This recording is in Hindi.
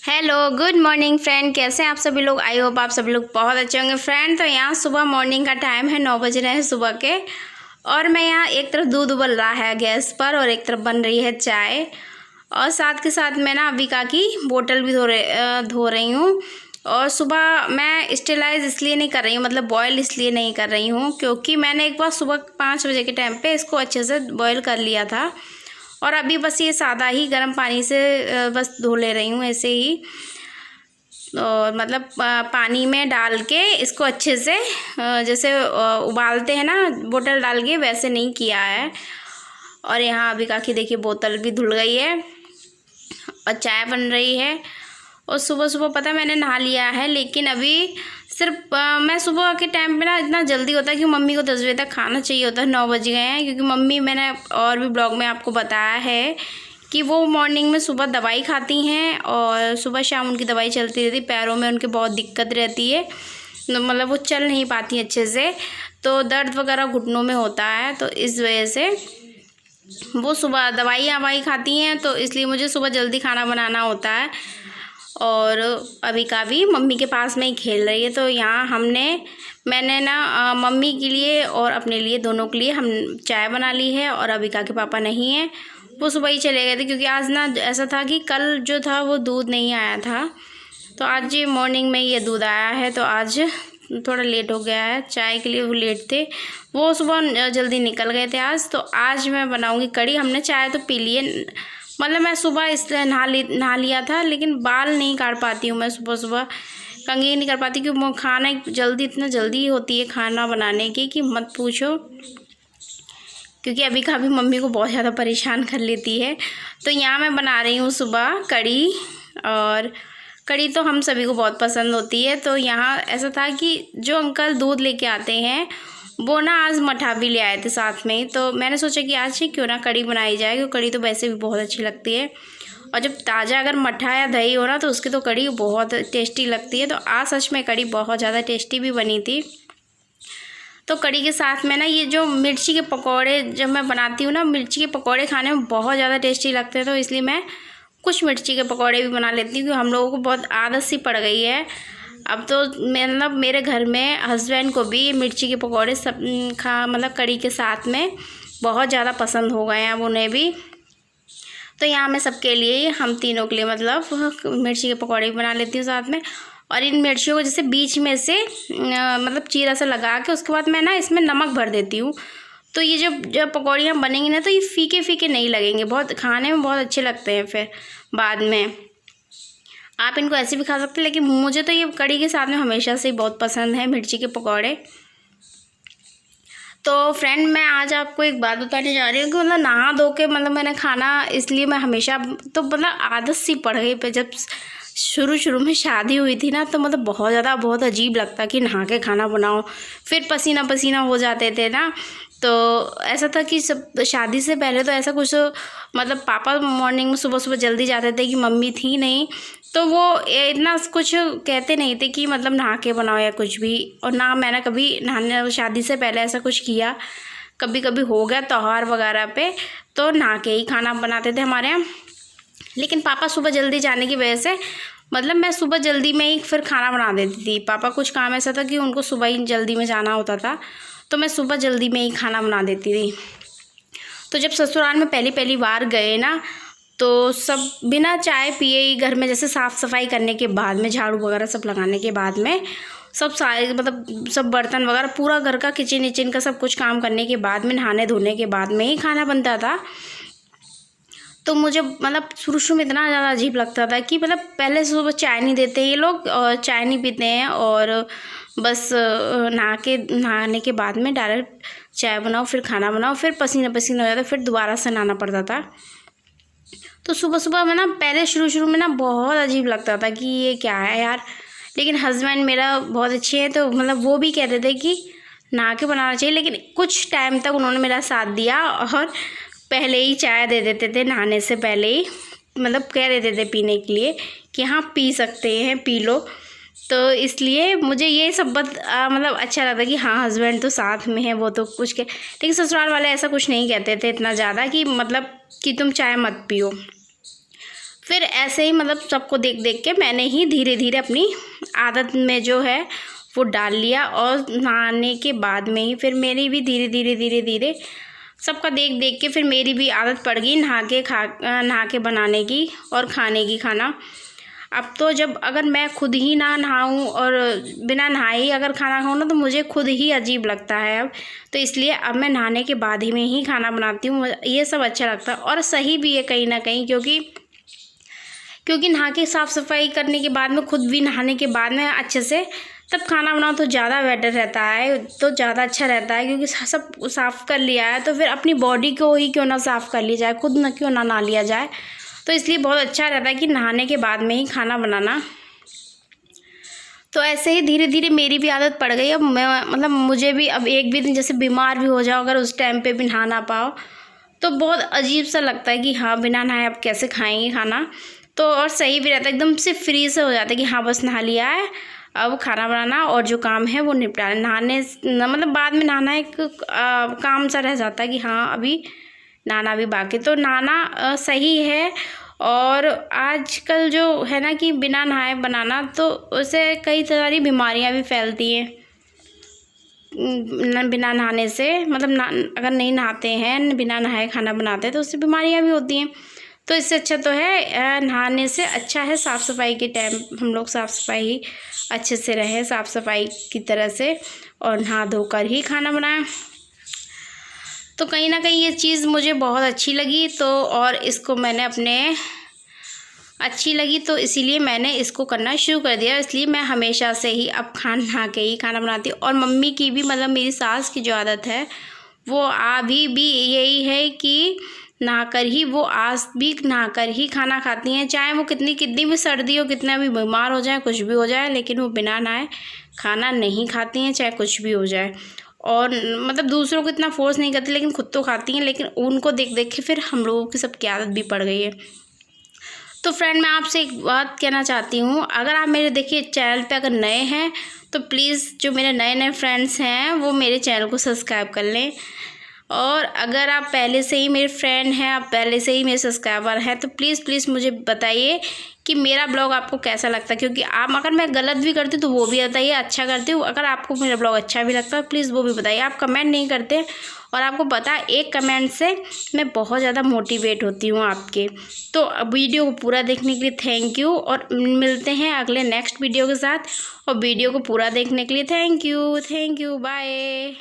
हेलो गुड मॉर्निंग फ्रेंड, कैसे हैं आप सभी लोग। आई होप आप सभी लोग बहुत अच्छे होंगे फ्रेंड। तो यहाँ सुबह मॉर्निंग का टाइम है, 9 बज रहे हैं सुबह के। और मैं यहाँ एक तरफ दूध उबल रहा है गैस पर और एक तरफ बन रही है चाय। और साथ के साथ मैं ना अबिका की बोतल भी धो रही हूँ। और सुबह मैं स्टेलाइज इसलिए नहीं कर रही हूँ, मतलब बॉयल इसलिए नहीं कर रही हूँ क्योंकि मैंने एक बार सुबह 5 बजे के टाइम पे इसको अच्छे से बॉयल कर लिया था। और अभी बस ये सादा ही गर्म पानी से बस धो ले रही हूँ ऐसे ही। और मतलब पानी में डाल के इसको अच्छे से जैसे उबालते हैं ना बोतल डाल के, वैसे नहीं किया है। और यहाँ अबिका की देखिए बोतल भी धुल गई है और चाय बन रही है। और सुबह सुबह पता है मैंने नहा लिया है, लेकिन अभी सिर्फ मैं सुबह के टाइम पे ना इतना जल्दी होता है कि मम्मी को 10 बजे तक खाना चाहिए होता है। 9 बज गए हैं क्योंकि मम्मी, मैंने और भी ब्लॉग में आपको बताया है कि वो मॉर्निंग में सुबह दवाई खाती हैं और सुबह शाम उनकी दवाई चलती रहती। पैरों में उनके बहुत दिक्कत रहती है, मतलब वो चल नहीं पाती अच्छे से, तो दर्द वगैरह घुटनों में होता है। तो इस वजह से वो सुबह दवाई खाती हैं, तो इसलिए मुझे सुबह जल्दी खाना बनाना होता है। और अबिका भी मम्मी के पास में ही खेल रही है। तो यहाँ मैंने ना मम्मी के लिए और अपने लिए, दोनों के लिए हम चाय बना ली है। और अबिका के पापा नहीं हैं, वो सुबह ही चले गए थे क्योंकि आज ना ऐसा था कि कल जो था वो दूध नहीं आया था, तो आज मॉर्निंग में ये दूध आया है। तो आज थोड़ा लेट हो गया है, चाय के लिए वो लेट थे, वो सुबह जल्दी निकल गए थे आज। तो आज मैं बनाऊँगी कढ़ी। हमने चाय तो पी ली है, मतलब मैं सुबह इसलिए नहा लिया था, लेकिन बाल नहीं काट पाती हूँ मैं सुबह सुबह, कंघी नहीं कर पाती क्योंकि खाना इतना जल्दी होती है खाना बनाने की कि मत पूछो। क्योंकि अबिका भी मम्मी को बहुत ज़्यादा परेशान कर लेती है। तो यहाँ मैं बना रही हूँ सुबह कढ़ी, और कढ़ी तो हम सभी को बहुत पसंद होती है। तो यहाँ ऐसा था कि जो अंकल दूध लेके आते हैं वो ना आज मठा भी ले आए थे साथ में ही। तो मैंने सोचा कि आज ही क्यों ना कढ़ी बनाई जाए, क्योंकि कढ़ी तो वैसे भी बहुत अच्छी लगती है। और जब ताज़ा अगर मठा या दही हो ना तो उसकी तो कढ़ी बहुत टेस्टी लगती है। तो आज सच में कढ़ी बहुत ज़्यादा टेस्टी भी बनी थी। तो कढ़ी के साथ में ना ये जो मिर्ची के पकौड़े जब मैं बनाती हूँ ना, मिर्ची के पकौड़े खाने में बहुत ज़्यादा टेस्टी लगते हैं। तो इसलिए मैं कुछ मिर्ची के पकौड़े भी बना लेती हूँ, क्योंकि हम लोगों को बहुत आदत सी पड़ गई है अब तो। मतलब मेरे घर में हस्बैंड को भी मिर्ची के पकौड़े सब मतलब कढ़ी के साथ में बहुत ज़्यादा पसंद हो गए हैं अब उन्हें भी। तो यहाँ मैं सबके लिए, हम तीनों के लिए मतलब मिर्ची के पकौड़े भी बना लेती हूँ साथ में। और इन मिर्चियों को जैसे बीच में से मतलब चीरा सा लगा के उसके बाद मैं ना इसमें नमक भर देती हूँ। तो ये जब पकौड़ियाँ बनेंगी ना तो ये फीके फीके नहीं लगेंगे, बहुत खाने में बहुत अच्छे लगते हैं। फिर बाद में आप इनको ऐसे भी खा सकते हैं, लेकिन मुझे तो ये कढ़ी के साथ में हमेशा से ही बहुत पसंद है मिर्ची के पकौड़े। तो फ्रेंड, मैं आज आपको एक बात बताने जा रही हूँ कि मतलब नहा धो के मतलब मैंने खाना, इसलिए मैं हमेशा तो मतलब आदत सी पड़ गई पे। जब शुरू में शादी हुई थी ना तो मतलब बहुत अजीब लगता कि नहा के खाना बनाओ, फिर पसीना पसीना हो जाते थे ना। तो ऐसा था कि सब शादी से पहले तो ऐसा कुछ, मतलब पापा मॉर्निंग में सुबह जल्दी जाते थे कि मम्मी थी नहीं, तो वो इतना कुछ कहते नहीं थे कि मतलब नहा के बनाओ या कुछ भी। और ना मैंने कभी नहाने शादी से पहले ऐसा कुछ किया, कभी कभी हो गया त्यौहार वगैरह पे तो नहा के ही खाना बनाते थे हमारे यहाँ। लेकिन पापा सुबह जल्दी जाने की वजह से मतलब मैं सुबह जल्दी में ही फिर खाना बना देती थी। पापा कुछ काम ऐसा था कि उनको सुबह ही जल्दी में जाना होता था, तो मैं सुबह जल्दी में ही खाना बना देती थी। तो जब ससुराल में पहली बार गए ना तो सब बिना चाय पिए ही घर में, जैसे साफ़ सफाई करने के बाद में, झाड़ू वगैरह सब लगाने के बाद में, सब सारे मतलब सब बर्तन वगैरह पूरा घर का किचन का सब कुछ काम करने के बाद में, नहाने धोने के बाद में ही खाना बनता था। तो मुझे मतलब शुरू में इतना ज़्यादा अजीब लगता था कि मतलब पहले सुबह चाय नहीं देते ये लोग, और चाय नहीं पीते हैं, और बस नहाने के बाद में डायरेक्ट चाय बनाओ, फिर खाना बनाओ, फिर पसीना पसीना हो जाता, फिर दोबारा से नहाना पड़ता था। तो सुबह में ना पहले शुरू में ना बहुत अजीब लगता था कि ये क्या है यार। लेकिन हस्बैंड मेरा बहुत अच्छे हैं, तो मतलब वो भी कहते थे कि नहा के बनाना चाहिए। लेकिन कुछ टाइम तक उन्होंने मेरा साथ दिया और पहले ही चाय दे देते थे, नहाने से पहले ही मतलब कह देते थे पीने के लिए कि हाँ पी सकते हैं, पी लो। तो इसलिए मुझे ये सब मतलब अच्छा लगता कि हाँ हस्बैंड तो साथ में है, वो तो कुछ के। लेकिन ससुराल वाले ऐसा कुछ नहीं कहते थे इतना ज़्यादा कि मतलब कि तुम चाय मत पियो। फिर ऐसे ही मतलब सबको देख देख के मैंने ही धीरे धीरे अपनी आदत में जो है वो डाल लिया। और नहाने के बाद में ही फिर मेरी भी धीरे धीरे सबका देख देख के फिर मेरी भी आदत पड़ गई नहा के बनाने की और खाने की खाना। अब तो जब अगर मैं खुद ही ना नहाऊं और बिना नहाए ही अगर खाना खाऊं ना तो मुझे खुद ही अजीब लगता है अब। तो इसलिए अब मैं नहाने के बाद ही में ही खाना बनाती हूँ। ये सब अच्छा लगता है और सही भी है कहीं ना कहीं, क्योंकि नहा के साफ़ सफाई करने के बाद में खुद भी नहाने के बाद में अच्छे से तब खाना बनाओ तो ज़्यादा बेटर रहता है, तो ज़्यादा अच्छा रहता है। क्योंकि सब साफ़ कर लिया है तो फिर अपनी बॉडी को ही क्यों ना साफ़ कर ली जाए, खुद ना क्यों ना नहा लिया जाए। तो इसलिए बहुत अच्छा रहता है कि नहाने के बाद में ही खाना बनाना। तो ऐसे ही धीरे धीरे मेरी भी आदत पड़ गई। अब मैं मतलब मुझे भी अब एक भी दिन जैसे बीमार भी हो जाओ अगर उस टाइम पे भी नहा ना पाओ तो बहुत अजीब सा लगता है कि हाँ बिना नहाए अब कैसे खाएंगे खाना। तो और सही भी रहता है, एकदम से फ्री से हो जाता है कि हाँ बस नहा लिया है, अब खाना बनाना और जो काम है वो निपटाना। नहाने मतलब बाद में नहाना एक काम सा रह जाता है कि हाँ अभी नहाना भी बाकी। तो नहाना सही है। और आजकल जो है ना कि बिना नहाए बनाना तो उससे कई सारी बीमारियां भी फैलती हैं बिना नहाने से। मतलब अगर नहीं नहाते हैं, बिना नहाए खाना बनाते हैं तो उससे बीमारियां भी होती हैं। तो इससे अच्छा तो है नहाने से अच्छा है साफ़ सफाई के टाइम हम लोग साफ़ सफाई अच्छे से रहें, साफ़ सफाई की तरह से और नहा धोकर ही खाना बनाएं। तो कहीं ना कहीं ये चीज़ मुझे बहुत अच्छी लगी और इसको मैंने अच्छी लगी तो इसीलिए मैंने इसको करना शुरू कर दिया। इसलिए मैं हमेशा से ही अब नहा के ही खाना बनाती हूँ। और मम्मी की भी मतलब मेरी सास की जो आदत है वो अभी भी यही है कि वो आज भी नहाकर ही खाना खाती हैं। चाहे वो कितनी भी सर्दी हो, कितना भी बीमार हो जाए, कुछ भी हो जाए, लेकिन वो बिना नहाए खाना नहीं खाती हैं, चाहे कुछ भी हो जाए। और मतलब दूसरों को इतना फोर्स नहीं करती लेकिन खुद तो खाती हैं। लेकिन उनको देख देख के फिर हम लोगों की सबकी आदत भी पड़ गई है। तो फ्रेंड मैं आपसे एक बात कहना चाहती हूँ, अगर आप मेरे देखिए चैनल पे अगर नए हैं तो प्लीज़ जो मेरे नए फ्रेंड्स हैं वो मेरे चैनल को सब्सक्राइब कर लें। और अगर आप पहले से ही मेरे फ्रेंड हैं, आप पहले से ही मेरे सब्सक्राइबर हैं तो प्लीज़ मुझे बताइए कि मेरा ब्लॉग आपको कैसा लगता है। क्योंकि आप अगर मैं गलत भी करती हूँ तो वो भी बताइए, अच्छा करती हूँ अगर आपको मेरा ब्लॉग अच्छा भी लगता है प्लीज़ वो भी बताइए। आप कमेंट नहीं करते और आपको पता है एक कमेंट से मैं बहुत ज़्यादा मोटिवेट होती हूँ आपके। तो वीडियो को पूरा देखने के लिए थैंक यू और मिलते हैं अगले नेक्स्ट वीडियो के साथ। और वीडियो को पूरा देखने के लिए थैंक यू बाय।